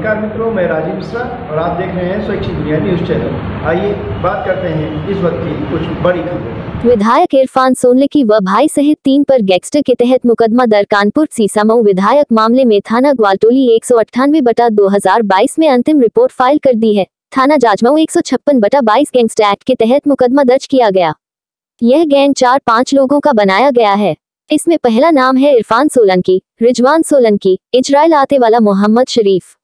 नमस्कार मित्रों, मैं राजीव मिश्रा और आप देख रहे हैं स्वैच्छिक दुनिया न्यूज चैनल। आइए बात करते हैं इस वक्त की कुछ बड़ी खबरें। विधायक इरफान सोलंकी व भाई सहित 3 पर गैंगस्टर के तहत मुकदमा दर। कानपुर सीसामऊ विधायक मामले में थाना ग्वालटोली 198/2022 में अंतिम रिपोर्ट फाइल कर दी है। थाना जाजमऊ 156/22 गैंगस्टर एक्ट के तहत मुकदमा दर्ज किया गया। यह गैंग 4-5 लोगों का बनाया गया है। इसमें पहला नाम है इरफान सोलंकी, रिजवान सोलंकी, इजराइल आतेवाला, मोहम्मद शरीफ।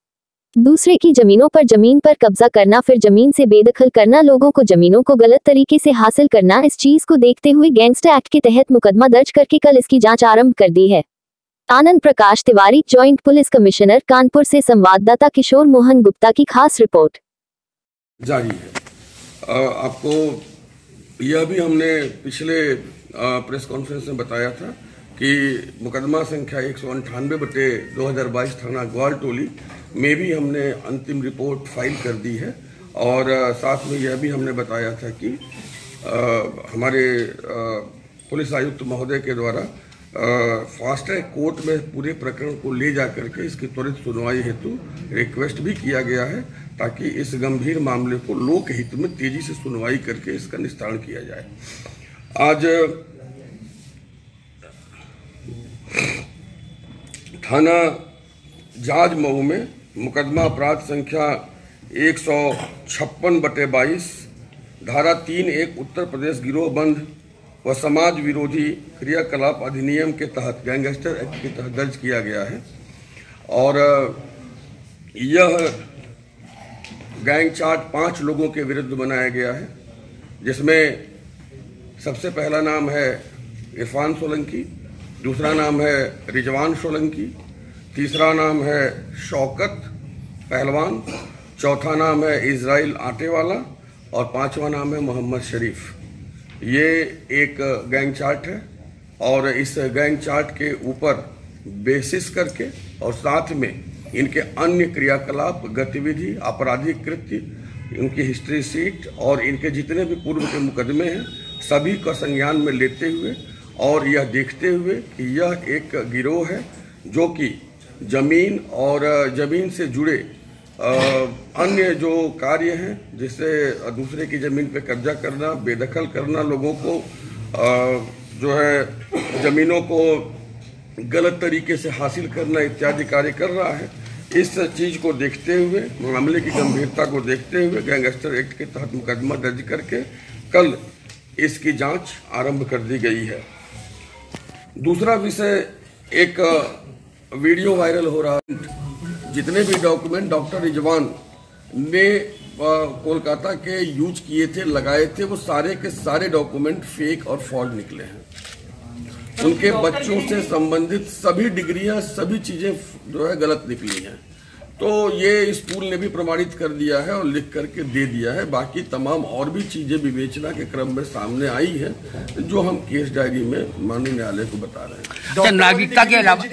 दूसरे की जमीनों पर जमीन पर कब्जा करना, फिर जमीन से बेदखल करना, लोगों को जमीनों को गलत तरीके से हासिल करना। इस चीज को देखते हुए गैंगस्टर एक्ट के तहत मुकदमा दर्ज करके कल इसकी जांच आरंभ कर दी है। Anand Prakash Tiwari, joint police commissioner, Kanpur से संवाददाता किशोर मोहन गुप्ता की खास रिपोर्ट। जारी है। आपको यह भी हमने पिछले प्रेस कॉन्फ्रेंस में बताया था कि मुकदमा संख्या 198/2022 थाना ग्वालटोली में भी हमने अंतिम रिपोर्ट फाइल कर दी है। और साथ में यह भी हमने बताया था कि हमारे पुलिस आयुक्त महोदय के द्वारा फास्ट ट्रैक कोर्ट में पूरे प्रकरण को ले जा करके इसकी त्वरित सुनवाई हेतु रिक्वेस्ट भी किया गया है, ताकि इस गंभीर मामले को लोक हित में तेजी से सुनवाई करके इसका निस्तारण किया जाए। आज थाना जाजमऊ में मुकदमा अपराध संख्या 156/22 धारा 3(1) उत्तर प्रदेश गिरोहबंद व समाज विरोधी क्रियाकलाप अधिनियम के तहत गैंगस्टर एक्ट के तहत दर्ज किया गया है। और यह गैंग चार्ट 5 लोगों के विरुद्ध बनाया गया है, जिसमें सबसे पहला नाम है इरफान सोलंकी, दूसरा नाम है रिजवान सोलंकी, तीसरा नाम है शौकत पहलवान, चौथा नाम है इजराइल आटेवाला और पांचवा नाम है मोहम्मद शरीफ। ये एक गैंग चार्ट है और इस गैंग चार्ट के ऊपर बेसिस करके और साथ में इनके अन्य क्रियाकलाप, गतिविधि, आपराधिक कृत्य, इनकी हिस्ट्री शीट और इनके जितने भी पूर्व के मुकदमे हैं सभी का संज्ञान में लेते हुए और यह देखते हुए कि यह एक गिरोह है जो कि जमीन और जमीन से जुड़े अन्य जो कार्य हैं, जिससे दूसरे की जमीन पे कब्जा करना, बेदखल करना, लोगों को जो है जमीनों को गलत तरीके से हासिल करना इत्यादि कार्य कर रहा है। इस चीज को देखते हुए, मामले की गंभीरता को देखते हुए गैंगस्टर एक्ट के तहत मुकदमा दर्ज करके कल इसकी जांच आरंभ कर दी गई है। दूसरा विषय, एक वीडियो वायरल हो रहा है। जितने भी डॉक्यूमेंट डॉक्टर रिजवान ने कोलकाता के यूज किए थे, लगाए थे, वो सारे के सारे डॉक्यूमेंट फेक और फॉल्ट निकले हैं। उनके बच्चों से संबंधित सभी डिग्रियां, सभी चीजें जो है गलत निकली हैं। तो ये स्कूल ने भी प्रमाणित कर दिया है और लिख करके दे दिया है। बाकी तमाम और भी चीजें विवेचना के क्रम में सामने आई है, जो हम केस डायरी में माननीय न्यायालय को बता रहे हैं। नागरिकता के अलावा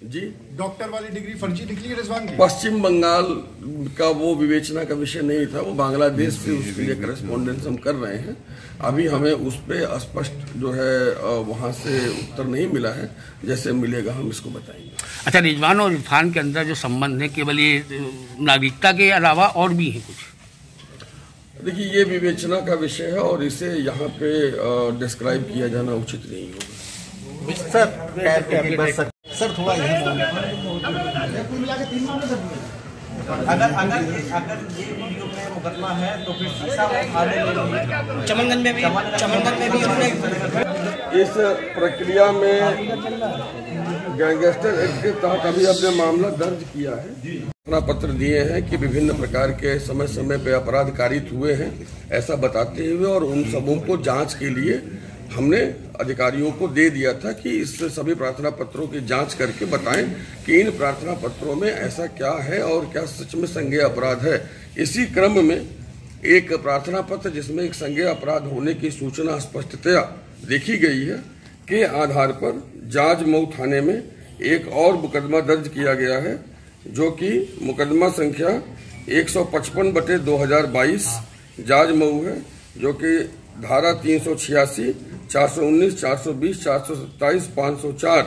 जी, डॉक्टर वाली डिग्री फर्जी निकली है रिजवान की। पश्चिम बंगाल का वो विवेचना का विषय नहीं था, वो बांग्लादेश से उसके लिए करस्पॉन्डेंस हम कर रहे हैं। अभी हमें उस पर स्पष्ट जो है वहां से उत्तर नहीं मिला है, जैसे मिलेगा हम इसको बताएंगे। अच्छा, रिजवान और इरफान के अंदर जो संबंध है केवल ये नागरिकता के अलावा और भी है कुछ? देखिए, ये विवेचना का विषय है और इसे यहाँ पे डिस्क्राइब किया जाना उचित नहीं होगा। सर थोड़ा अगर ये वीडियो में मुकदमा है तो फिर चमनगंज में भी इस प्रक्रिया में गैंगस्टर एक्ट के तहत अभी हमने मामला दर्ज किया है, सूचना पत्र दिए हैं कि विभिन्न प्रकार के समय समय पे अपराध कारित हुए हैं, ऐसा बताते हुए और उन सबों को जांच के लिए हमने अधिकारियों को दे दिया था कि इस सभी प्रार्थना पत्रों की जांच करके बताएं कि इन प्रार्थना पत्रों में ऐसा क्या है और क्या सच में संज्ञेय अपराध है। इसी क्रम में एक प्रार्थना पत्र जिसमें एक संज्ञेय अपराध होने की सूचना स्पष्टतया देखी गई है के आधार पर जाजमऊ थाने में एक और मुकदमा दर्ज किया गया है, जो कि मुकदमा संख्या 155/2022 जाजमऊ है, जो कि धारा 386, 419, 420, 427, 504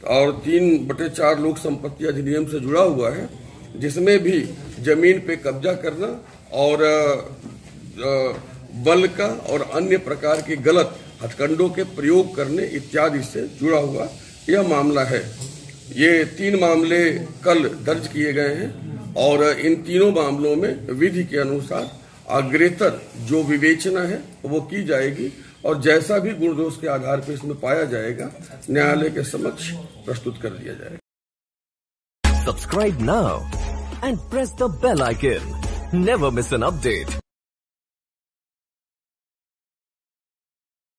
और 3/4 लोक संपत्ति अधिनियम से जुड़ा हुआ है। जिसमें भी जमीन पे कब्जा करना और बल का और अन्य प्रकार के गलत हथकंडों के प्रयोग करने इत्यादि से जुड़ा हुआ यह मामला है। ये 3 मामले कल दर्ज किए गए हैं और इन तीनों मामलों में विधि के अनुसार अग्रेतर जो विवेचना है वो की जाएगी और जैसा भी गुण दोष के आधार पर इसमें पाया जाएगा न्यायालय के समक्ष प्रस्तुत कर दिया जाएगा। Subscribe now and press the bell icon. Never miss an update.